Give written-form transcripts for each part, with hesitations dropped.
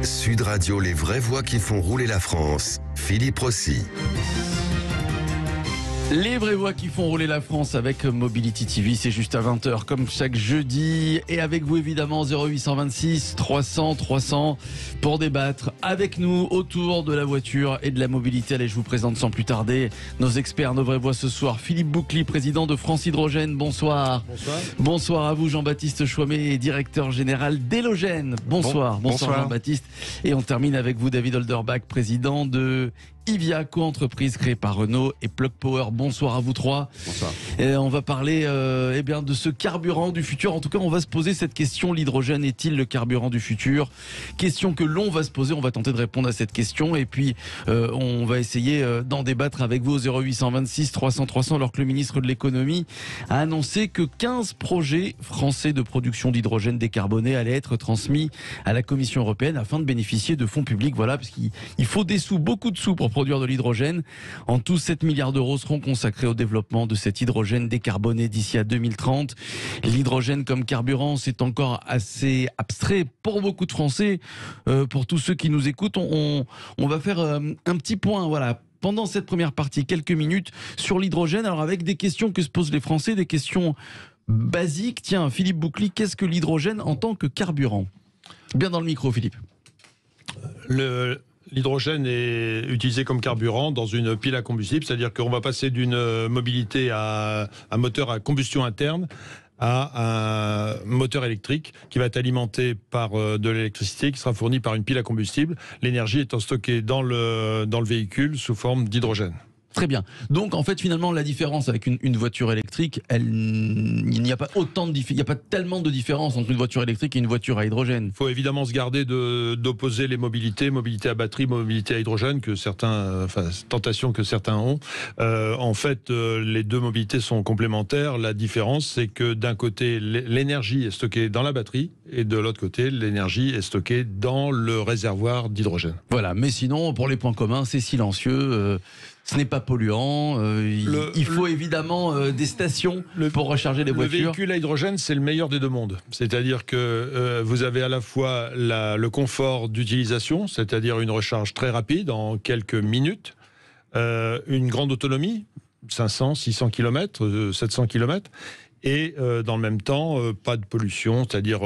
Sud Radio, les vraies voix qui font rouler la France. Philippe Rossi. Les vraies voix qui font rouler la France avec Mobility TV, c'est juste à 20h comme chaque jeudi. Et avec vous évidemment 0826 300 300 pour débattre avec nous autour de la voiture et de la mobilité. Allez, je vous présente sans plus tarder nos experts, nos vraies voix ce soir. Philippe Boucly, président de France Hydrogène, bonsoir. Bonsoir. Bonsoir à vous Jean-Baptiste Chouamet, directeur général d'Elogène. Bonsoir. Bonsoir Jean-Baptiste. Et on termine avec vous David Holderbach, président de Ivia, co-entreprise créée par Renault et Plug Power. Bonsoir à vous trois. Bonsoir. On va parler de ce carburant du futur. En tout cas, on va se poser cette question. L'hydrogène est-il le carburant du futur? Question que l'on va se poser. On va tenter de répondre à cette question. Et puis, on va essayer d'en débattre avec vous au 0826 300 300 alors que le ministre de l'économie a annoncé que 15 projets français de production d'hydrogène décarboné allaient être transmis à la Commission européenne afin de bénéficier de fonds publics. Voilà, parce qu'il faut des sous, beaucoup de sous pour produire de l'hydrogène. En tout, 7 milliards d'euros seront consacrés au développement de cet hydrogène décarboné d'ici à 2030. L'hydrogène comme carburant, c'est encore assez abstrait pour beaucoup de Français. Pour tous ceux qui nous écoutent, on va faire un petit point, voilà, pendant cette première partie, quelques minutes sur l'hydrogène. Alors avec des questions que se posent les Français, des questions basiques. Tiens, Philippe Boucly, qu'est-ce que l'hydrogène en tant que carburant? Bien dans le micro, Philippe. L'hydrogène est utilisé comme carburant dans une pile à combustible, c'est-à-dire qu'on va passer d'une mobilité à un moteur à combustion interne à un moteur électrique qui va être alimenté par de l'électricité qui sera fournie par une pile à combustible, l'énergie étant stockée dans le véhicule sous forme d'hydrogène. Très bien. Donc, en fait, finalement, la différence avec une voiture électrique, il n'y a pas il n'y a pas tellement de différence entre une voiture électrique et une voiture à hydrogène. Il faut évidemment se garder d'opposer les mobilités, mobilité à batterie, mobilité à hydrogène, tentation que certains ont. En fait, les deux mobilités sont complémentaires. La différence, c'est que d'un côté, l'énergie est stockée dans la batterie et de l'autre côté, l'énergie est stockée dans le réservoir d'hydrogène. Voilà. Mais sinon, pour les points communs, c'est silencieux. Ce n'est pas polluant. Il faut évidemment des stations pour recharger les voitures. Le véhicule à hydrogène, c'est le meilleur des deux mondes. C'est-à-dire que vous avez à la fois le confort d'utilisation, c'est-à-dire une recharge très rapide en quelques minutes, une grande autonomie, 500, 600 km, 700 km, et dans le même temps, pas de pollution, c'est-à-dire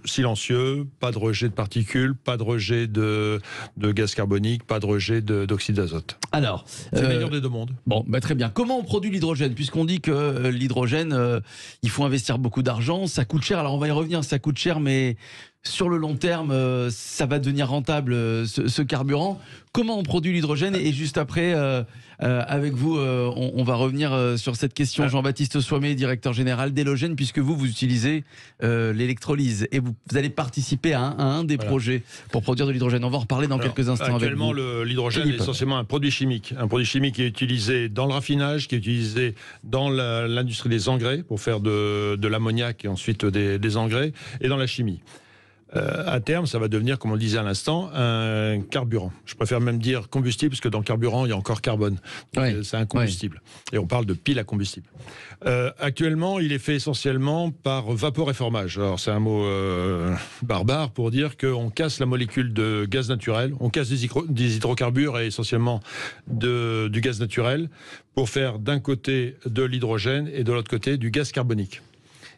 silencieux, pas de rejet de particules, pas de rejet de gaz carbonique, pas de rejet d'oxyde d'azote. Alors, c'est le meilleur des deux mondes. Bon, très bien. Comment on produit l'hydrogène? Puisqu'on dit que l'hydrogène, il faut investir beaucoup d'argent, ça coûte cher. Alors on va y revenir, ça coûte cher, mais sur le long terme, ça va devenir rentable, ce carburant. Comment on produit l'hydrogène? Et juste après, avec vous, on va revenir sur cette question. Jean-Baptiste Chouamet, directeur général d'Elogène, puisque vous utilisez l'électrolyse et vous allez participer à un des projets pour produire de l'hydrogène. On va en reparler dans quelques instants avec vous. Actuellement, l'hydrogène est essentiellement un produit chimique. Un produit chimique qui est utilisé dans le raffinage, qui est utilisé dans l'industrie des engrais pour faire de l'ammoniac et ensuite des engrais, et dans la chimie. À terme, ça va devenir, comme on le disait à l'instant, un carburant. Je préfère même dire combustible, parce que dans le carburant, il y a encore carbone. C'est un combustible. Et on parle de pile à combustible. Actuellement, il est fait essentiellement par vaporéformage. Alors, c'est un mot barbare pour dire qu'on casse la molécule de gaz naturel, on casse des hydrocarbures et essentiellement du gaz naturel pour faire d'un côté de l'hydrogène et de l'autre côté du gaz carbonique.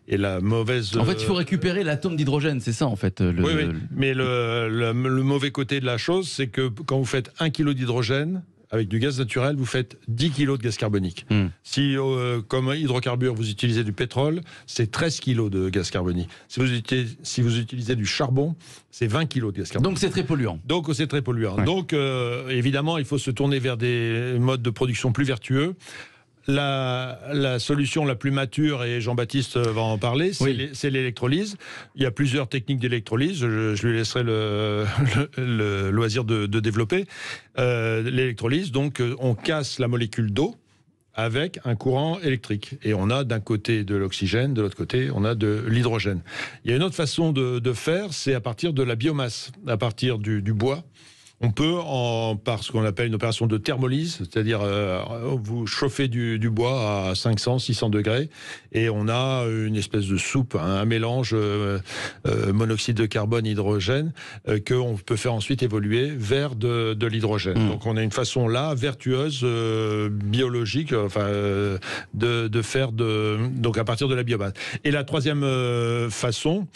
Et la mauvaise... En fait, il faut récupérer l'atome d'hydrogène, c'est ça en fait. Oui. Mais le mauvais côté de la chose, c'est que quand vous faites 1 kg d'hydrogène, avec du gaz naturel, vous faites 10 kg de gaz carbonique. Si, comme hydrocarbure, vous utilisez du pétrole, c'est 13 kg de gaz carbonique. Si vous utilisez du charbon, c'est 20 kg de gaz carbonique. Donc c'est très polluant. Ouais. Donc, évidemment, il faut se tourner vers des modes de production plus vertueux. La solution la plus mature, et Jean-Baptiste va en parler, c'est l'électrolyse. Il y a plusieurs techniques d'électrolyse, je lui laisserai le loisir de développer. L'électrolyse, donc on casse la molécule d'eau avec un courant électrique. Et on a d'un côté de l'oxygène, de l'autre côté, on a de l'hydrogène. Il y a une autre façon de faire, c'est à partir de la biomasse, à partir du bois. On peut, par ce qu'on appelle une opération de thermolyse, c'est-à-dire vous chauffez du bois à 500, 600 degrés, et on a une espèce de soupe, un mélange monoxyde de carbone, hydrogène, qu'on peut faire ensuite évoluer vers de l'hydrogène. Donc on a une façon là, vertueuse, biologique, de faire donc à partir de la biomasse. Et la troisième façon,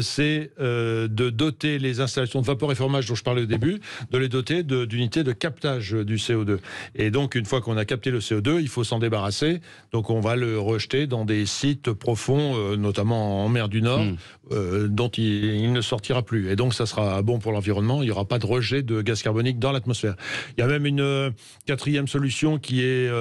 c'est de doter les installations de vaporéformage dont je parlais au début, de les doter d'unités de captage du CO2. Et donc, une fois qu'on a capté le CO2, il faut s'en débarrasser. Donc, on va le rejeter dans des sites profonds, notamment en mer du Nord, dont il ne sortira plus. Et donc, ça sera bon pour l'environnement. Il n'y aura pas de rejet de gaz carbonique dans l'atmosphère. Il y a même une quatrième solution qui est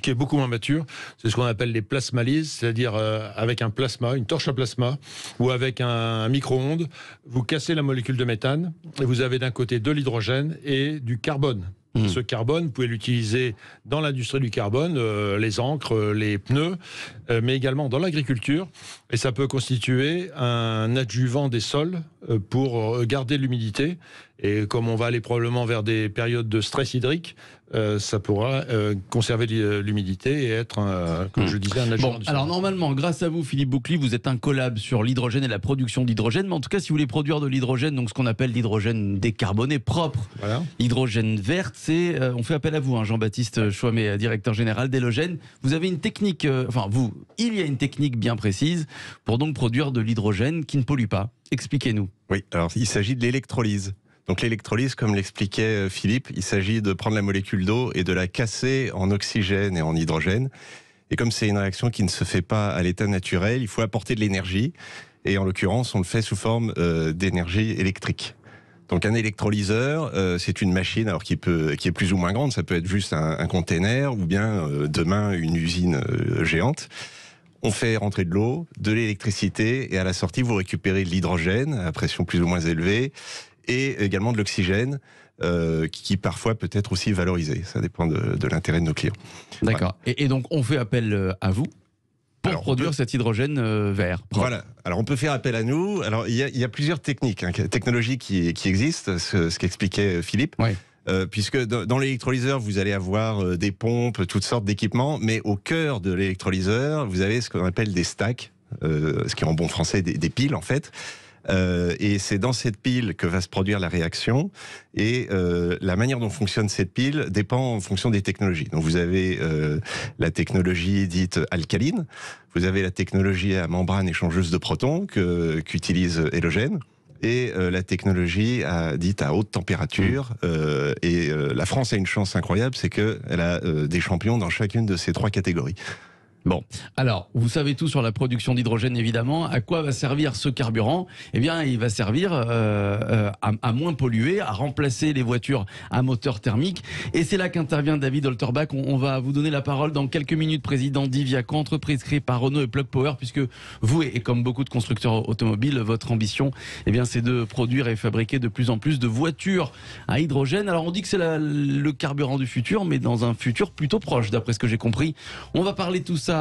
qui est beaucoup moins mature. C'est ce qu'on appelle les plasmalyses, c'est-à-dire avec un plasma, une torche à plasma, ou avec un micro-ondes, vous cassez la molécule de méthane et vous avez d'un côté de l'hydrogène et du carbone. Ce carbone, vous pouvez l'utiliser dans l'industrie du carbone, les encres, les pneus, mais également dans l'agriculture. Et ça peut constituer un adjuvant des sols pour garder l'humidité. Et comme on va aller probablement vers des périodes de stress hydrique, ça pourra conserver l'humidité et être, comme je le disais, un adjuvant du sol. Alors normalement, grâce à vous, Philippe Boucly, vous êtes un collab sur l'hydrogène et la production d'hydrogène. Mais en tout cas, si vous voulez produire de l'hydrogène, donc ce qu'on appelle l'hydrogène décarboné, propre, hydrogène verte, on fait appel à vous, Jean-Baptiste Chouamet, directeur général d'Elogène. Vous avez une technique, il y a une technique bien précise pour donc produire de l'hydrogène qui ne pollue pas. Expliquez-nous. Oui, alors il s'agit de l'électrolyse. Donc l'électrolyse, comme l'expliquait Philippe, il s'agit de prendre la molécule d'eau et de la casser en oxygène et en hydrogène. Et comme c'est une réaction qui ne se fait pas à l'état naturel, il faut apporter de l'énergie. Et en l'occurrence, on le fait sous forme d'énergie électrique. Donc un électrolyseur, c'est une machine alors qui est plus ou moins grande. Ça peut être juste un container ou bien demain une usine géante. On fait rentrer de l'eau, de l'électricité et à la sortie, vous récupérez de l'hydrogène à pression plus ou moins élevée et également de l'oxygène qui parfois peut être aussi valorisé. Ça dépend de l'intérêt de nos clients. D'accord. Voilà. Et donc on fait appel à vous pour produire cet hydrogène vert. Propre. Voilà. Alors on peut faire appel à nous. Alors il y a plusieurs techniques, technologies qui existent, ce qu'expliquait Philippe. Oui. Puisque dans l'électrolyseur, vous allez avoir des pompes, toutes sortes d'équipements, mais au cœur de l'électrolyseur, vous avez ce qu'on appelle des stacks, ce qui est en bon français des piles en fait. Et c'est dans cette pile que va se produire la réaction. Et la manière dont fonctionne cette pile dépend en fonction des technologies. Donc vous avez la technologie dite alcaline, vous avez la technologie à membrane échangeuse de protons qu'utilise Elogène. Et la technologie dite à haute température. La France a une chance incroyable, c'est qu'elle a des champions dans chacune de ces trois catégories. Bon, alors, vous savez tout sur la production d'hydrogène, évidemment. À quoi va servir ce carburant? Eh bien, il va servir à moins polluer, à remplacer les voitures à moteur thermique. Et c'est là qu'intervient David Holterbach. On va vous donner la parole dans quelques minutes, président d'Iviaco, entreprise créée par Renault et Plug Power, puisque vous, et comme beaucoup de constructeurs automobiles, votre ambition, eh bien, c'est de produire et fabriquer de plus en plus de voitures à hydrogène. Alors, on dit que c'est le carburant du futur, mais dans un futur plutôt proche, d'après ce que j'ai compris. On va parler de tout ça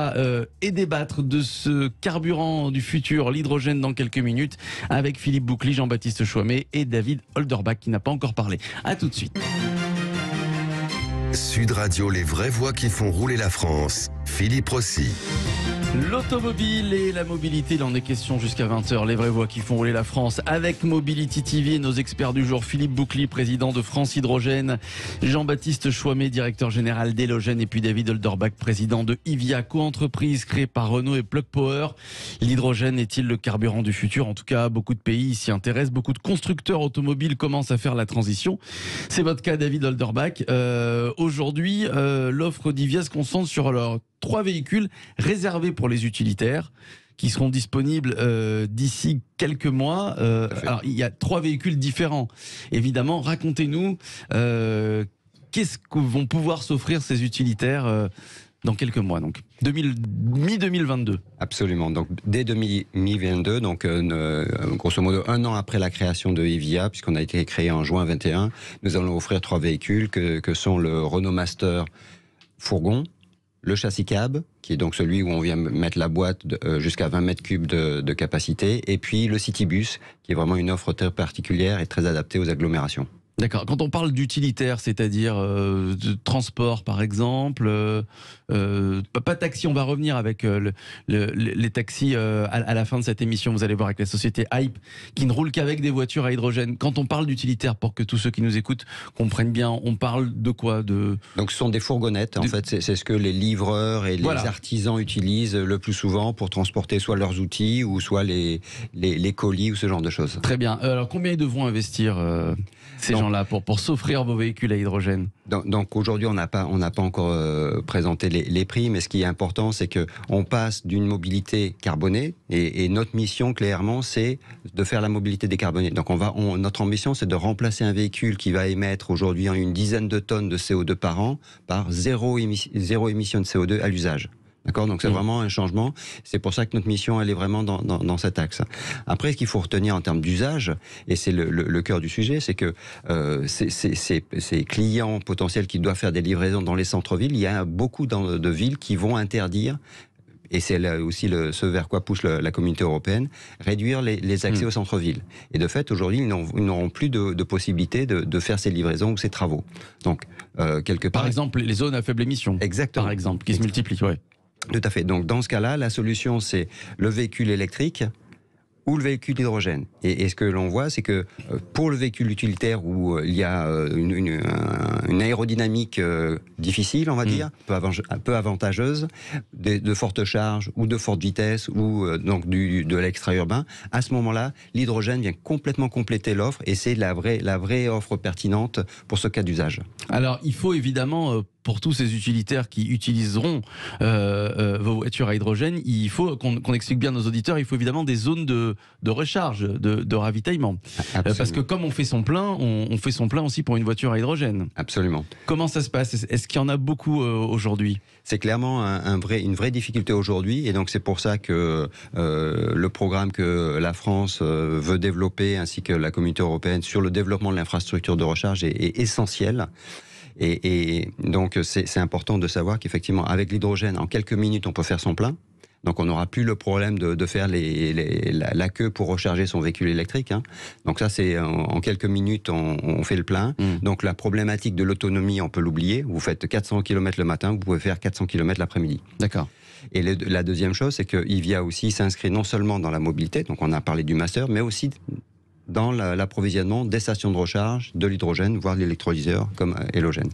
et débattre de ce carburant du futur, l'hydrogène, dans quelques minutes avec Philippe Boucly, Jean-Baptiste Chouamet et David Holderbach qui n'a pas encore parlé. À tout de suite. Sud Radio, les vraies voix qui font rouler la France. Philippe Rossi. L'automobile et la mobilité, il en est question jusqu'à 20h. Les vraies voix qui font rouler la France avec Mobility TV et nos experts du jour. Philippe Boucly, président de France Hydrogène. Jean-Baptiste Chouamet, directeur général d'Elogène. Et puis David Holderbach, président de Iviaco, entreprise créée par Renault et Plug Power. L'hydrogène est-il le carburant du futur? En tout cas, beaucoup de pays s'y intéressent. Beaucoup de constructeurs automobiles commencent à faire la transition. C'est votre cas, David Holderbach. Aujourd'hui, l'offre d'Ivia se concentre sur leurs 3 véhicules réservés pour les utilitaires qui seront disponibles d'ici quelques mois. Alors, il y a 3 véhicules différents. Évidemment, racontez-nous qu'est-ce que vont pouvoir s'offrir ces utilitaires dans quelques mois, donc mi-2022. Absolument. Donc dès mi-2022, donc grosso modo 1 an après la création de Evia, puisqu'on a été créé en juin 21, nous allons offrir 3 véhicules que sont le Renault Master fourgon, le châssis cab, qui est donc celui où on vient mettre la boîte jusqu'à 20 mètres cubes de capacité, et puis le Citybus, qui est vraiment une offre très particulière et très adaptée aux agglomérations. D'accord. Quand on parle d'utilitaire, c'est-à-dire de transport par exemple, pas taxi, on va revenir avec les taxis à la fin de cette émission, vous allez voir, avec la société Hype, qui ne roule qu'avec des voitures à hydrogène. Quand on parle d'utilitaire, pour que tous ceux qui nous écoutent comprennent bien, on parle de quoi? Donc ce sont des fourgonnettes, en fait, c'est ce que les livreurs et les artisans utilisent le plus souvent pour transporter soit leurs outils ou soit les colis ou ce genre de choses. Très bien. Alors combien ils devront investir ces gens-là pour s'offrir vos véhicules à hydrogène? Donc aujourd'hui, on n'a pas encore présenté les prix, mais ce qui est important, c'est qu'on passe d'une mobilité carbonée, et notre mission, clairement, c'est de faire la mobilité décarbonée. Donc notre ambition, c'est de remplacer un véhicule qui va émettre aujourd'hui une dizaine de tonnes de CO2 par an par zéro émission de CO2 à l'usage. D'accord, donc c'est vraiment un changement. C'est pour ça que notre mission, elle est vraiment dans cet axe. Après, ce qu'il faut retenir en termes d'usage, et c'est le cœur du sujet, c'est que ces clients potentiels qui doivent faire des livraisons dans les centres-villes, il y a beaucoup de villes qui vont interdire, et c'est là aussi ce vers quoi pousse la communauté européenne, réduire les accès au centre-ville. Et de fait, aujourd'hui, ils n'auront plus de possibilité de faire ces livraisons ou ces travaux. Donc, quelque part... Par exemple, les zones à faible émission. Exactement. Par exemple, qui se multiplient, ouais. Tout à fait. Donc, dans ce cas-là, la solution, c'est le véhicule électrique ou le véhicule hydrogène. Et ce que l'on voit, c'est que pour le véhicule utilitaire où il y a une aérodynamique difficile, on va dire, peu avantageuse, de fortes charges ou de forte vitesse ou donc de l'extra-urbain, à ce moment-là, l'hydrogène vient complètement compléter l'offre et c'est la vraie offre pertinente pour ce cas d'usage. Alors, il faut évidemment... pour tous ces utilitaires qui utiliseront vos voitures à hydrogène, il faut qu'on explique bien à nos auditeurs, il faut évidemment des zones de recharge, de ravitaillement. Parce que comme on fait son plein, on fait son plein aussi pour une voiture à hydrogène. Absolument. Comment ça se passe? Est-ce qu'il y en a beaucoup aujourd'hui? C'est clairement une vraie difficulté aujourd'hui, et donc c'est pour ça que le programme que la France veut développer, ainsi que la communauté européenne, sur le développement de l'infrastructure de recharge est essentiel. Et donc, c'est important de savoir qu'effectivement, avec l'hydrogène, en quelques minutes, on peut faire son plein. Donc, on n'aura plus le problème de faire la queue pour recharger son véhicule électrique. Hein. Donc, ça, c'est en quelques minutes, on fait le plein. Donc, la problématique de l'autonomie, on peut l'oublier. Vous faites 400 km le matin, vous pouvez faire 400 km l'après-midi. D'accord. Et la deuxième chose, c'est que IVIA aussi s'inscrit non seulement dans la mobilité, donc on a parlé du master, mais aussi dans l'approvisionnement des stations de recharge, de l'hydrogène, voire de l'électrolyseur comme Elogène.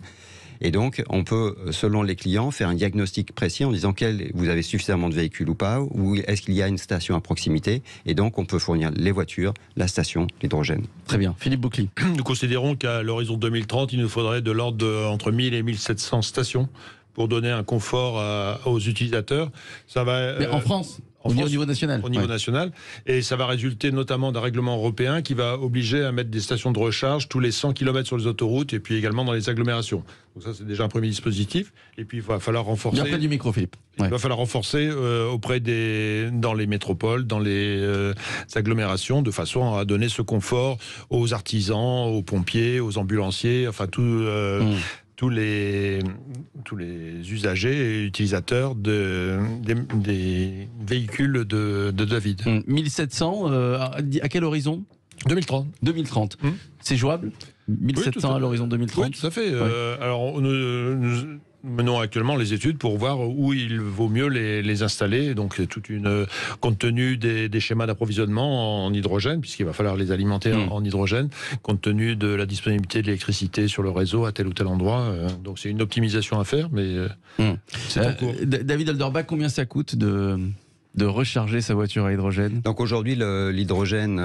Et donc, on peut, selon les clients, faire un diagnostic précis en disant vous avez suffisamment de véhicules ou pas, ou est-ce qu'il y a une station à proximité. Et donc, on peut fournir les voitures, la station, l'hydrogène. Très bien. Philippe Boucli. Nous considérons qu'à l'horizon 2030, il nous faudrait de l'ordre entre 1000 et 1700 stations pour donner un confort aux utilisateurs. Ça va, mais en France, au niveau national. Au niveau national. Et ça va résulter notamment d'un règlement européen qui va obliger à mettre des stations de recharge tous les 100 km sur les autoroutes et puis également dans les agglomérations. Donc ça, c'est déjà un premier dispositif. Et puis, il va falloir renforcer... Bien près du micro, Philippe. Il va falloir renforcer dans les métropoles, dans les agglomérations, de façon à donner ce confort aux artisans, aux pompiers, aux ambulanciers, enfin tous les usagers et utilisateurs des véhicules de David. 1700, à quel horizon? 2030. 2030. C'est jouable? 1700 à l'horizon 2030? Oui, tout à fait. Alors, nous menons actuellement les études pour voir où il vaut mieux les installer. Donc, compte tenu des schémas d'approvisionnement en hydrogène, puisqu'il va falloir les alimenter en hydrogène, compte tenu de la disponibilité de l'électricité sur le réseau à tel ou tel endroit. Donc, c'est une optimisation à faire, mais c'est en cours. David Alderbach, combien ça coûte de recharger sa voiture à hydrogène? Donc aujourd'hui, l'hydrogène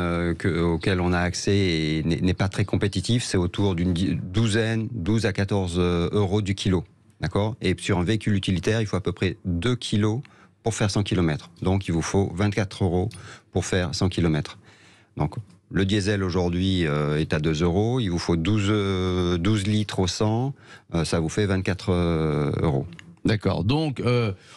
auquel on a accès n'est pas très compétitif. C'est autour d'une 12 à 14 euros du kilo. D'accord? Et sur un véhicule utilitaire, il faut à peu près 2 kilos pour faire 100 km. Donc il vous faut 24 euros pour faire 100 km. Donc le diesel aujourd'hui est à 2 euros. Il vous faut 12 litres au 100. Ça vous fait 24 euros. D'accord. Donc,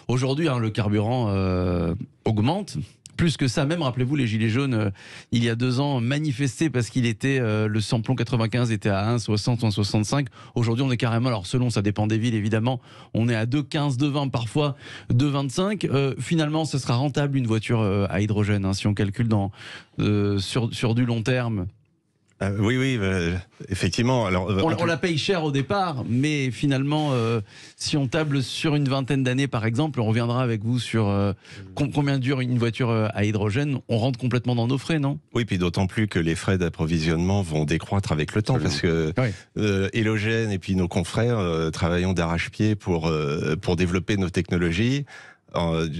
aujourd'hui, le carburant augmente. Plus que ça, même, rappelez-vous, les Gilets jaunes, il y a 2 ans, manifestaient parce qu'il était, le samplon 95 était à 1,60 ou 1,65. Aujourd'hui, on est carrément, alors selon, ça dépend des villes, évidemment, on est à 2,15, 2,20, parfois 2,25. Finalement, ce sera rentable, une voiture à hydrogène, hein, si on calcule sur du long terme. Oui, effectivement. Alors, on la paye cher au départ, mais finalement, si on table sur une vingtaine d'années, par exemple, on reviendra avec vous sur combien dure une voiture à hydrogène. On rentre complètement dans nos frais, non? Oui, puis d'autant plus que les frais d'approvisionnement vont décroître avec le temps, parce que Hélogène et puis nos confrères travaillons d'arrache-pied pour développer nos technologies.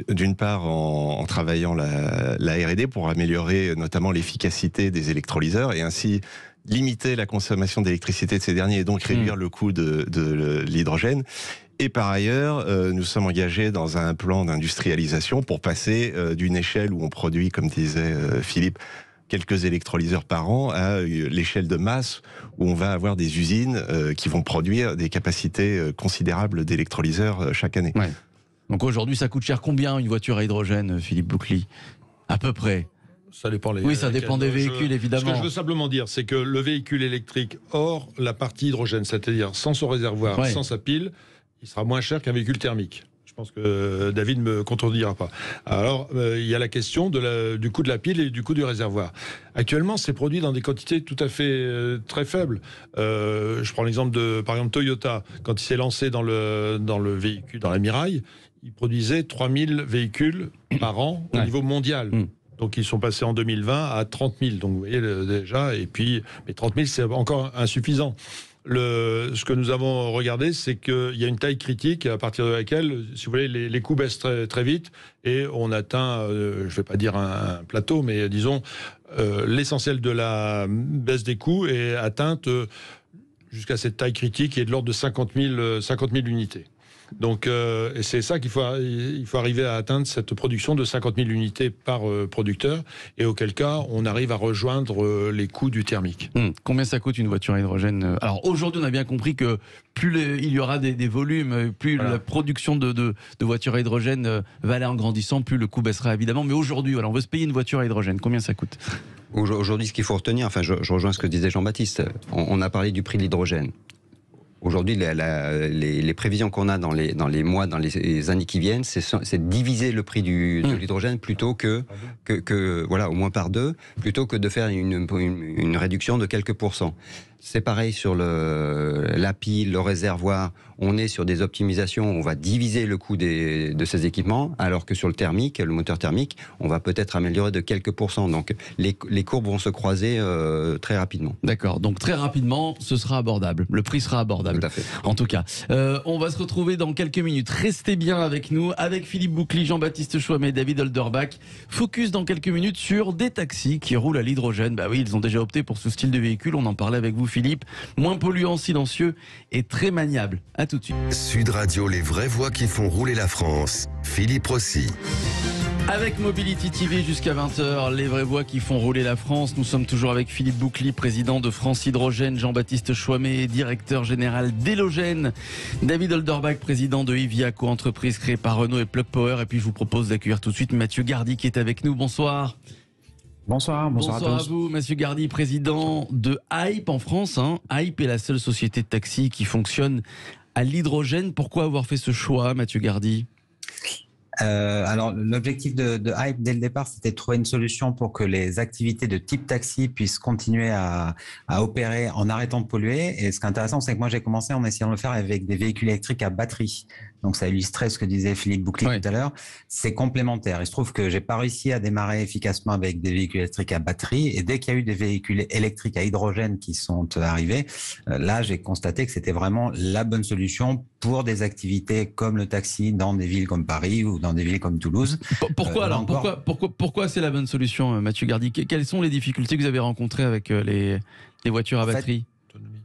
D'une part en travaillant la R&D pour améliorer notamment l'efficacité des électrolyseurs et ainsi limiter la consommation d'électricité de ces derniers et donc réduire le coût de l'hydrogène. Et par ailleurs, nous sommes engagés dans un plan d'industrialisation pour passer d'une échelle où on produit, comme disait Philippe, quelques électrolyseurs par an à l'échelle de masse où on va avoir des usines qui vont produire des capacités considérables d'électrolyseurs chaque année. Ouais. Donc aujourd'hui, ça coûte cher combien une voiture à hydrogène, Philippe Boucly? À peu près. Ça dépend ça dépend des véhicules, évidemment. Ce que je veux simplement dire, c'est que le véhicule électrique hors la partie hydrogène, c'est-à-dire sans son réservoir, sans sa pile, il sera moins cher qu'un véhicule thermique. Je pense que David ne me contredira pas. Alors, il y a la question du coût de la pile et du coût du réservoir. Actuellement, c'est produit dans des quantités tout à fait très faibles. Je prends l'exemple par exemple, Toyota. Quand il s'est lancé dans le véhicule, dans la Mirai, il produisait 3000 véhicules par an au niveau mondial. Donc ils sont passés en 2020 à 30 000. Donc vous voyez déjà, mais 30 000 c'est encore insuffisant. Ce que nous avons regardé, c'est qu'il y a une taille critique à partir de laquelle, si vous voulez, les coûts baissent très, très vite et on atteint, je ne vais pas dire un plateau, mais disons l'essentiel de la baisse des coûts est atteinte jusqu'à cette taille critique qui est de l'ordre de 50 000 unités. Donc, et c'est ça il faut arriver à atteindre cette production de 50 000 unités par producteur, et auquel cas, on arrive à rejoindre les coûts du thermique. Combien ça coûte une voiture à hydrogène? Alors aujourd'hui, on a bien compris que plus il y aura des volumes, plus la production de voitures à hydrogène va aller en grandissant, plus le coût baissera évidemment. Mais aujourd'hui, on veut se payer une voiture à hydrogène. Combien ça coûte? Aujourd'hui, ce qu'il faut retenir, enfin, je rejoins ce que disait Jean-Baptiste, on a parlé du prix de l'hydrogène. Aujourd'hui, les prévisions qu'on a dans les mois, dans les années qui viennent, c'est diviser le prix de l'hydrogène plutôt que voilà, au moins par 2, plutôt que de faire une réduction de quelques pourcents. C'est pareil sur la pile, le réservoir. On est sur des optimisations, on va diviser le coût de ces équipements, alors que sur le thermique, le moteur thermique, on va peut-être améliorer de quelques pourcents. Donc les courbes vont se croiser très rapidement. D'accord, donc très rapidement, ce sera abordable. Le prix sera abordable. Tout à fait. En tout cas, on va se retrouver dans quelques minutes. Restez bien avec nous, avec Philippe Boucly, Jean-Baptiste Chouamet, David Holderbach. Focus dans quelques minutes sur des taxis qui roulent à l'hydrogène. Bah oui, ils ont déjà opté pour ce style de véhicule. On en parlait avec vous, Philippe. Moins polluant, silencieux et très maniable. À tout de suite. Sud Radio, les vraies voix qui font rouler la France. Philippe Rossi. Avec Mobility TV jusqu'à 20h, les vraies voix qui font rouler la France. Nous sommes toujours avec Philippe Boucly, président de France Hydrogène, Jean-Baptiste Chouamet, directeur général d'Hélogène, David Holderbach, président de Hivia, co-entreprise créée par Renault et Plug Power. Et puis je vous propose d'accueillir tout de suite Mathieu Gardy qui est avec nous. Bonsoir. Bonsoir à tous. À vous, Mathieu Gardy, président de Hype en France. Hype est la seule société de taxi qui fonctionne à l'hydrogène. Pourquoi avoir fait ce choix, Mathieu Gardy ? Alors, l'objectif de Hype dès le départ, c'était de trouver une solution pour que les activités de type taxi puissent continuer à opérer en arrêtant de polluer. Et ce qui est intéressant, c'est que moi, j'ai commencé en essayant de le faire avec des véhicules électriques à batterie. Donc, ça illustrait ce que disait Philippe Boucly tout à l'heure. C'est complémentaire. Il se trouve que j'ai pas réussi à démarrer efficacement avec des véhicules électriques à batterie. Et dès qu'il y a eu des véhicules électriques à hydrogène qui sont arrivés, là, j'ai constaté que c'était vraiment la bonne solution pour des activités comme le taxi dans des villes comme Paris ou dans des villes comme Toulouse. Pourquoi c'est la bonne solution, Mathieu Gardy ? Quelles sont les difficultés que vous avez rencontrées avec les voitures à batterie ?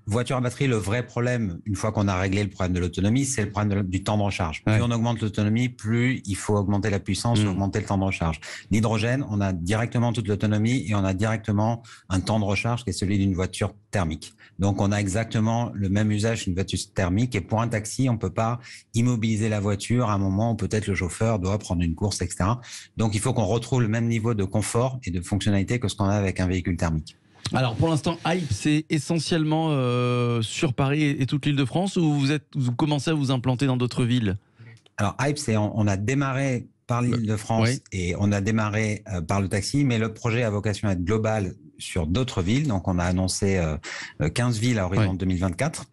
Voiture à batterie, le vrai problème, une fois qu'on a réglé le problème de l'autonomie, c'est le problème du temps de recharge. Plus on augmente l'autonomie, plus il faut augmenter la puissance, augmenter le temps de recharge. L'hydrogène, on a directement toute l'autonomie et on a directement un temps de recharge qui est celui d'une voiture thermique. Donc, on a exactement le même usage qu'une voiture thermique. Et pour un taxi, on peut pas immobiliser la voiture à un moment où peut-être le chauffeur doit prendre une course, etc. Donc, il faut qu'on retrouve le même niveau de confort et de fonctionnalité que ce qu'on a avec un véhicule thermique. Alors pour l'instant, Hype, c'est essentiellement sur Paris et toute l'Île-de-France, ou vous commencez à vous implanter dans d'autres villes ? Alors Hype, on a démarré par l'Île-de-France et on a démarré par le taxi, mais le projet a vocation à être global sur d'autres villes. Donc, on a annoncé 15 villes à horizon 2024.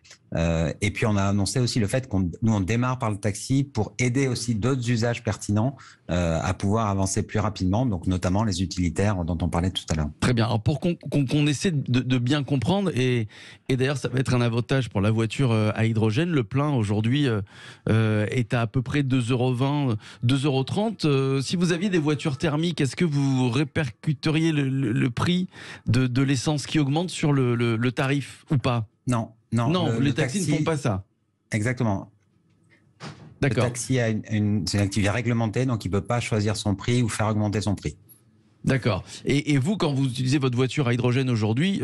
Et puis, on a annoncé aussi le fait on démarre par le taxi pour aider aussi d'autres usages pertinents à pouvoir avancer plus rapidement, donc notamment les utilitaires dont on parlait tout à l'heure. Très bien. Alors pour qu'on essaie de bien comprendre, et d'ailleurs ça va être un avantage pour la voiture à hydrogène, le plein aujourd'hui est à peu près 2,20 €, 2,30 €. Si vous aviez des voitures thermiques, est-ce que vous répercuteriez le prix de l'essence qui augmente sur le tarif ou pas? Non. Les taxis ne font pas ça. Exactement. D'accord. Le taxi c'est une activité réglementée, donc il ne peut pas choisir son prix ou faire augmenter son prix. D'accord. Et vous, quand vous utilisez votre voiture à hydrogène aujourd'hui,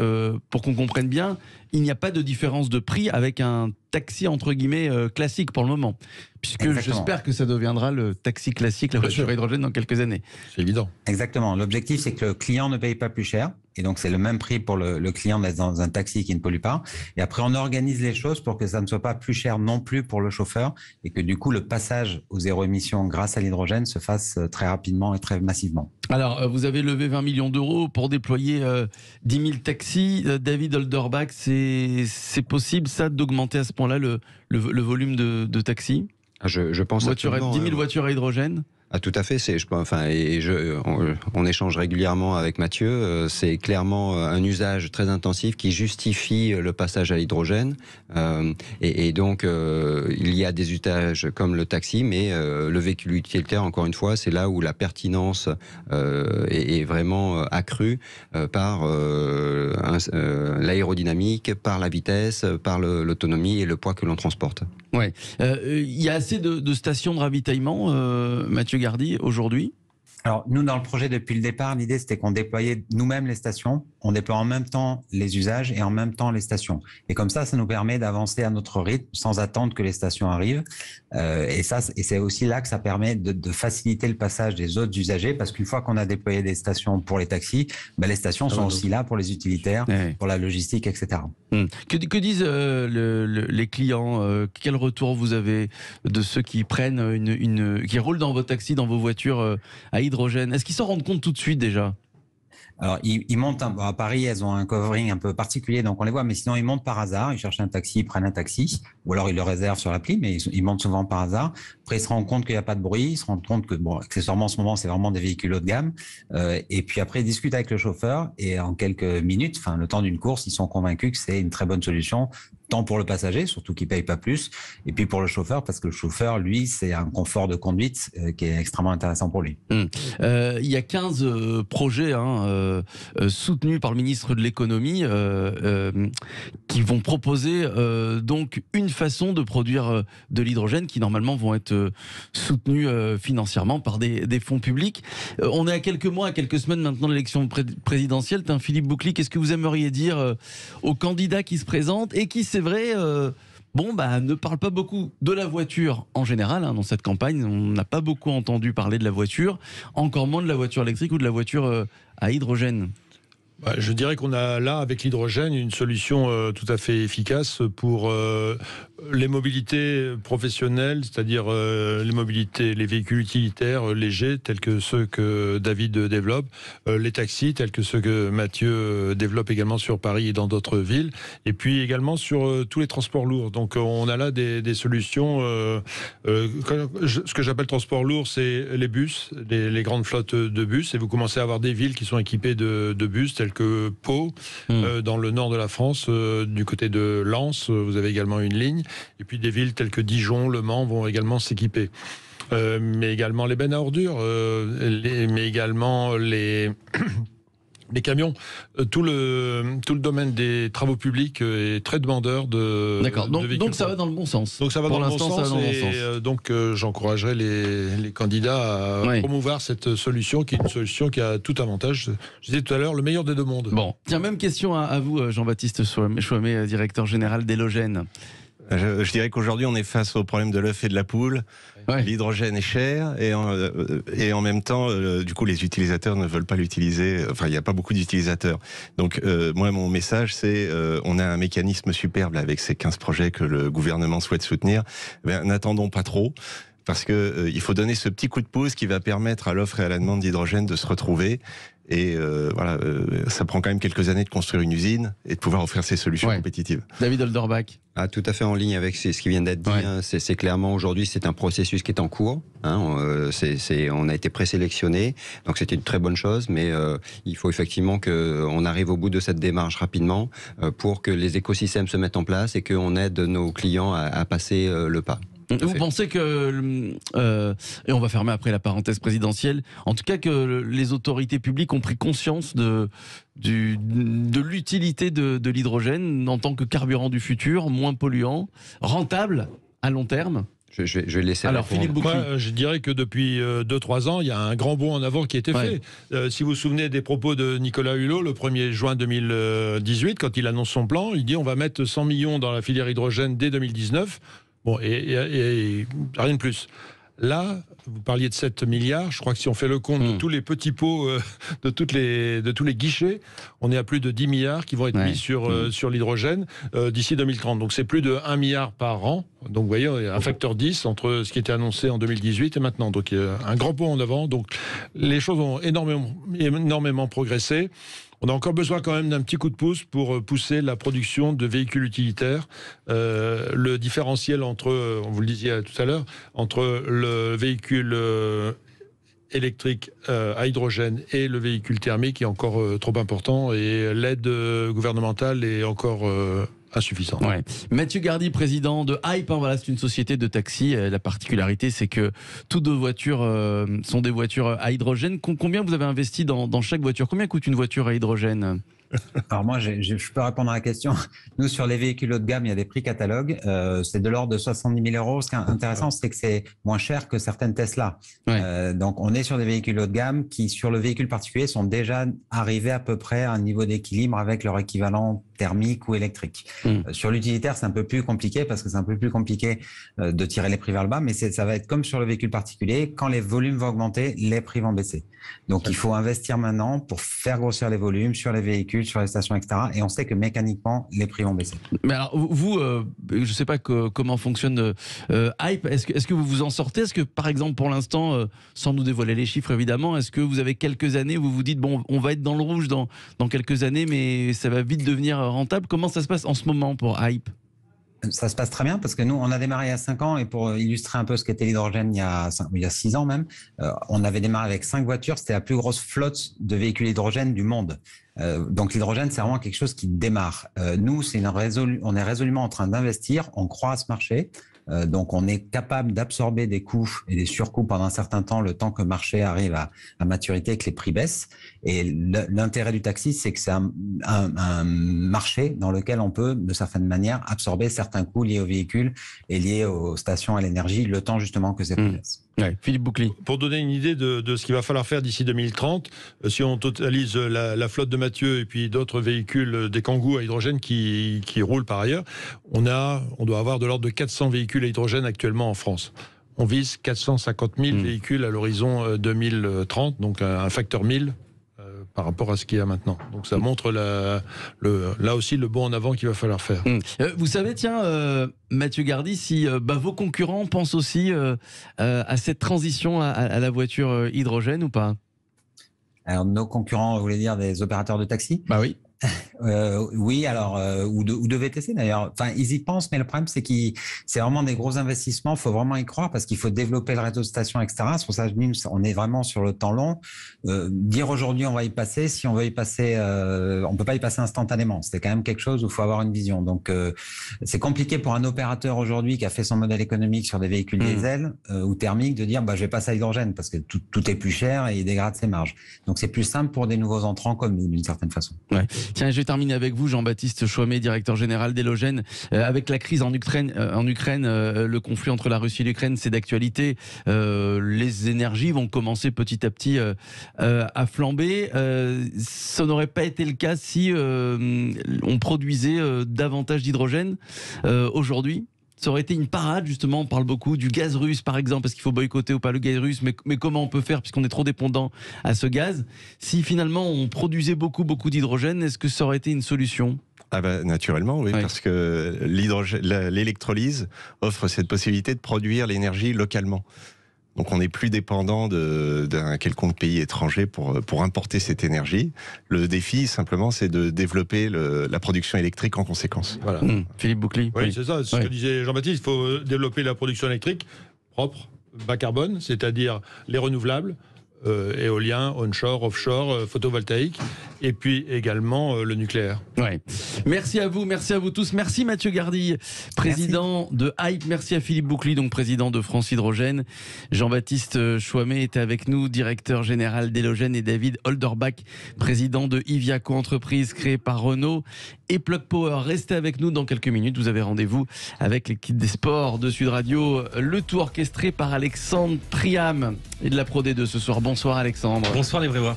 pour qu'on comprenne bien, il n'y a pas de différence de prix avec un taxi entre guillemets classique pour le moment, puisque j'espère que ça deviendra le taxi classique, la voiture à hydrogène dans quelques années. C'est évident. Exactement. L'objectif, c'est que le client ne paye pas plus cher. Et donc, c'est le même prix pour le client d'être dans un taxi qui ne pollue pas. Et après, on organise les choses pour que ça ne soit pas plus cher non plus pour le chauffeur et que du coup, le passage au zéro émission grâce à l'hydrogène se fasse très rapidement et très massivement. Alors, vous avez levé 20 millions d'euros pour déployer 10 000 taxis. David Holderbach, c'est possible, ça, d'augmenter à ce point-là le volume de taxis? Je pense absolument. 10 000 voitures à hydrogène? Ah, tout à fait. On échange régulièrement avec Mathieu. C'est clairement un usage très intensif qui justifie le passage à l'hydrogène. Et donc, il y a des usages comme le taxi, mais le véhicule utilitaire, encore une fois, c'est là où la pertinence est vraiment accrue par l'aérodynamique, par la vitesse, par l'autonomie et le poids que l'on transporte. Ouais. Il y a assez de stations de ravitaillement, Mathieu Gardy, aujourd'hui? Alors, nous, dans le projet, depuis le départ, l'idée, c'était qu'on déployait nous-mêmes les stations. On déploie en même temps les usages et en même temps les stations. Et comme ça nous permet d'avancer à notre rythme sans attendre que les stations arrivent. Et c'est aussi là que ça permet de faciliter le passage des autres usagers, parce qu'une fois qu'on a déployé des stations pour les taxis, les stations sont aussi là pour les utilitaires, pour la logistique, etc. Que disent les clients? Quel retour vous avez de ceux qui prennent qui roulent dans vos taxis, dans vos voitures à hydrogène? Est-ce qu'ils s'en rendent compte tout de suite déjà? Alors, ils montent à Paris, elles ont un covering un peu particulier, donc on les voit, mais sinon ils montent par hasard, ils cherchent un taxi, ils prennent un taxi, ou alors ils le réservent sur l'appli, mais ils montent souvent par hasard. Après, ils se rendent compte qu'il n'y a pas de bruit, ils se rendent compte que, accessoirement, en ce moment, c'est vraiment des véhicules haut de gamme. Et puis après, ils discutent avec le chauffeur, et en quelques minutes, le temps d'une course, ils sont convaincus que c'est une très bonne solution, tant pour le passager, surtout qu'il ne paye pas plus, et puis pour le chauffeur, parce que le chauffeur, lui, c'est un confort de conduite qui est extrêmement intéressant pour lui. Il y a 15 projets soutenus par le ministre de l'économie qui vont proposer donc une façon de produire de l'hydrogène qui normalement vont être soutenus financièrement par des fonds publics. On est à quelques mois, à quelques semaines maintenant de l'élection présidentielle. Philippe Boucly, qu'est-ce que vous aimeriez dire aux candidats qui se présentent et qui, c'est vrai, ne parle pas beaucoup de la voiture en général dans cette campagne? On n'a pas beaucoup entendu parler de la voiture, encore moins de la voiture électrique ou de la voiture à hydrogène. Je dirais qu'on a là, avec l'hydrogène, une solution tout à fait efficace pour les mobilités professionnelles, c'est-à-dire les véhicules utilitaires légers, tels que ceux que David développe, les taxis, tels que ceux que Mathieu développe également sur Paris et dans d'autres villes, et puis également sur tous les transports lourds. Donc on a là des solutions. Ce que j'appelle transport lourd, c'est les bus, les grandes flottes de bus, et vous commencez à avoir des villes qui sont équipées de bus, tels que Pau, dans le nord de la France, du côté de Lens, vous avez également une ligne, et puis des villes telles que Dijon, Le Mans vont également s'équiper. Mais également les bennes à ordures, mais également les camions. Tout le domaine des travaux publics est très demandeur de D'accord, donc ça va dans le bon sens. Donc ça va dans le bon sens, donc j'encouragerais les candidats à promouvoir cette solution, qui est une solution qui a tout avantage. Je disais tout à l'heure, le meilleur des deux mondes. Bon, tiens, même question à vous, Jean-Baptiste Chouamet, directeur général d'Elogène. Je dirais qu'aujourd'hui, on est face au problème de l'œuf et de la poule. Ouais. L'hydrogène est cher et en même temps, du coup, les utilisateurs ne veulent pas l'utiliser. Enfin, il n'y a pas beaucoup d'utilisateurs. Donc, moi, mon message, c'est on a un mécanisme superbe là, avec ces 15 projets que le gouvernement souhaite soutenir. N'attendons pas trop. Parce que il faut donner ce petit coup de pouce qui va permettre à l'offre et à la demande d'hydrogène de se retrouver. Et voilà, ça prend quand même quelques années de construire une usine et de pouvoir offrir ces solutions compétitives. David Holderbach. Ah, tout à fait en ligne avec ce qui vient d'être dit. Hein. C'est clairement aujourd'hui, c'est un processus qui est en cours. Hein. On a été présélectionné, donc c'était une très bonne chose, mais il faut effectivement qu'on arrive au bout de cette démarche rapidement pour que les écosystèmes se mettent en place et qu'on aide nos clients à passer le pas. Vous pensez que, et on va fermer après la parenthèse présidentielle, en tout cas que les autorités publiques ont pris conscience de l'utilité de l'hydrogène en tant que carburant du futur, moins polluant, rentable à long terme? Je vais laisser. Alors, Philippe Boucli. Moi, je dirais que depuis 2-3 ans, il y a un grand bond en avant qui a été fait. Si vous vous souvenez des propos de Nicolas Hulot le 1er juin 2018, quand il annonce son plan, il dit on va mettre 100 millions dans la filière hydrogène dès 2019. Bon, et rien de plus. Là, vous parliez de 7 milliards. Je crois que si on fait le compte de tous les petits pots, de tous les guichets, on est à plus de 10 milliards qui vont être mis sur l'hydrogène d'ici 2030. Donc c'est plus de 1 milliard par an. Donc vous voyez, un facteur 10 entre ce qui était annoncé en 2018 et maintenant. Donc il y a un grand bond en avant. Donc les choses ont énormément progressé. On a encore besoin quand même d'un petit coup de pouce pour pousser la production de véhicules utilitaires. Le différentiel entre, on vous le disiez tout à l'heure, entre le véhicule électrique à hydrogène et le véhicule thermique est encore trop important et l'aide gouvernementale est encore insuffisante. Ouais. Mathieu Gardy, président de Hype, voilà, c'est une société de taxi. La particularité, c'est que toutes vos voitures sont des voitures à hydrogène. Combien vous avez investi dans chaque voiture? Combien coûte une voiture à hydrogène? Alors moi, je peux répondre à la question. Nous, sur les véhicules haut de gamme, il y a des prix catalogues. C'est de l'ordre de 70 000 euros. Ce qui est intéressant, c'est que c'est moins cher que certaines Tesla. Donc, on est sur des véhicules haut de gamme qui, sur le véhicule particulier, sont déjà arrivés à peu près à un niveau d'équilibre avec leur équivalent thermique ou électrique. Sur l'utilitaire, c'est un peu plus compliqué parce que c'est un peu plus compliqué de tirer les prix vers le bas, mais ça va être comme sur le véhicule particulier. Quand les volumes vont augmenter, les prix vont baisser. Donc, il faut investir maintenant pour faire grossir les volumes sur les véhicules, sur les stations, etc. Et on sait que mécaniquement, les prix vont baisser. Mais alors, vous, je ne sais pas comment fonctionne Hype. Est-ce que vous vous en sortez? Est-ce que, par exemple, pour l'instant, sans nous dévoiler les chiffres, évidemment, est-ce que vous avez quelques années où vous vous dites, bon, on va être dans le rouge dans quelques années, mais ça va vite devenir rentable? Comment ça se passe en ce moment pour Hype? Ça se passe très bien parce que nous, on a démarré il y a 5 ans et pour illustrer un peu ce qu'était l'hydrogène il y a 6 ans même, on avait démarré avec 5 voitures. C'était la plus grosse flotte de véhicules hydrogène du monde. Donc l'hydrogène, c'est vraiment quelque chose qui démarre. Nous, on est résolument en train d'investir. On croit à ce marché. Donc, on est capable d'absorber des coûts et des surcoûts pendant un certain temps, le temps que le marché arrive à maturité et que les prix baissent. Et l'intérêt du taxi, c'est que c'est un marché dans lequel on peut, de certaine manière, absorber certains coûts liés aux véhicules et liés aux stations à l'énergie, le temps justement que ces prix baissent. Philippe Boucli. Pour donner une idée de ce qu'il va falloir faire d'ici 2030, si on totalise la flotte de Mathieu et puis d'autres véhicules, des Kangoo à hydrogène qui roulent par ailleurs, on doit avoir de l'ordre de 400 véhicules à hydrogène actuellement en France. On vise 450 000 véhicules à l'horizon 2030, donc un facteur 1000 par rapport à ce qu'il y a maintenant. Donc ça montre là aussi le bond en avant qu'il va falloir faire. Vous savez, tiens, Mathieu Gardy, si vos concurrents pensent aussi à cette transition à la voiture hydrogène ou pas? Alors, nos concurrents, vous voulez dire des opérateurs de taxi? Bah oui. Oui, alors ou de VTC d'ailleurs. Enfin, ils y pensent, mais le problème c'est c'est vraiment des gros investissements. Il faut vraiment y croire parce qu'il faut développer le réseau de stations, etc. C'est pour ça que on est vraiment sur le temps long. Dire aujourd'hui on va y passer, si on veut y passer, on peut pas y passer instantanément. C'est quand même quelque chose où il faut avoir une vision. Donc c'est compliqué pour un opérateur aujourd'hui qui a fait son modèle économique sur des véhicules diesel ou thermiques de dire je vais passer à l'hydrogène parce que tout est plus cher et il dégrade ses marges. Donc c'est plus simple pour des nouveaux entrants comme nous d'une certaine façon. Ouais. Tiens, je vais terminer avec vous, Jean-Baptiste Chouamet, directeur général d'Elogène. Avec la crise en Ukraine, le conflit entre la Russie et l'Ukraine, c'est d'actualité. Les énergies vont commencer petit à petit à flamber. Ça n'aurait pas été le cas si on produisait davantage d'hydrogène aujourd'hui? Ça aurait été une parade, justement. On parle beaucoup du gaz russe, par exemple, parce qu'il faut boycotter ou pas le gaz russe, mais comment on peut faire puisqu'on est trop dépendant à ce gaz? Si finalement on produisait beaucoup d'hydrogène, est-ce que ça aurait été une solution? Naturellement, oui, parce que l'électrolyse offre cette possibilité de produire l'énergie localement. Donc on n'est plus dépendant d'un quelconque pays étranger pour importer cette énergie. Le défi, simplement, c'est de développer la production électrique en conséquence. Voilà. Philippe Boucly. Oui, c'est ça. C'est ce que disait Jean-Baptiste. Il faut développer la production électrique propre, bas carbone, c'est-à-dire les renouvelables, éolien, onshore, offshore, photovoltaïque, et puis également le nucléaire. Ouais. Merci à vous tous. Merci Mathieu Gardille, président de Hype. Merci à Philippe Boucly, donc président de France Hydrogène. Jean-Baptiste Chouamet était avec nous, directeur général d'Elogène, et David Holderbach, président de Hyvia, co-entreprise créée par Renault et Plug Power. Restez avec nous dans quelques minutes. Vous avez rendez-vous avec l'équipe des sports de Sud Radio. Le tout orchestré par Alexandre Priam et de la Pro D2 ce soir. Bonsoir Alexandre. Bonsoir les Brévois.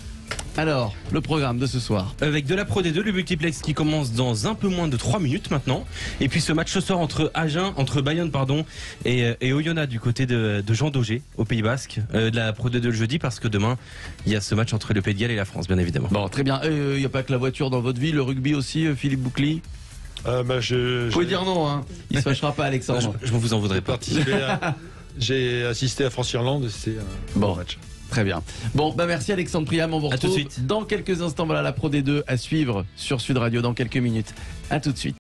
Alors, le programme de ce soir. Avec de la Pro D2, le multiplex qui commence dans un peu moins de 3 minutes maintenant. Et puis ce match ce soir entre Bayonne et Oyonnax du côté de Jean Daugé, au Pays Basque. De la Pro D2 le jeudi, parce que demain, il y a ce match entre le Pays de Galles et la France, bien évidemment. Bon, très bien. Il n'y a pas que la voiture dans votre vie, le rugby aussi, Philippe Boucly. Vous pouvez dire non, hein. Il ne se fâchera pas, Alexandre. Je ne vous en voudrais pas. J'ai assisté à France-Irlande et c'était un bon match. Très bien. Bon, merci Alexandre Priam. On vous retrouve dans quelques instants. Voilà la Pro D2 à suivre sur Sud Radio dans quelques minutes. À tout de suite.